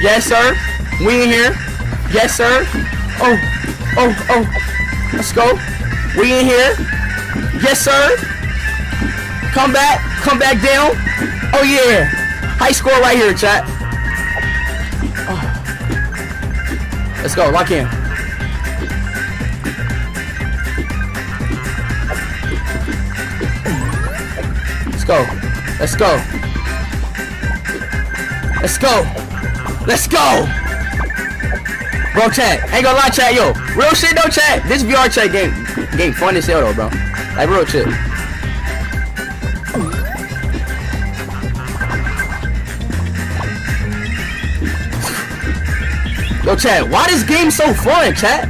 Yes, sir. We in here. Yes, sir. Oh. Let's go. We in here. Yes, sir. Come back down. Oh yeah. High score right here, chat. Oh. Let's go. Lock in. Let's go. Let's go. Let's go. Let's go. Bro, chat. Ain't gonna lie, chat, yo. Real shit though, chat. This VR chat game fun as hell though, bro. Like real shit. Yo, chat, why this game so fun, chat?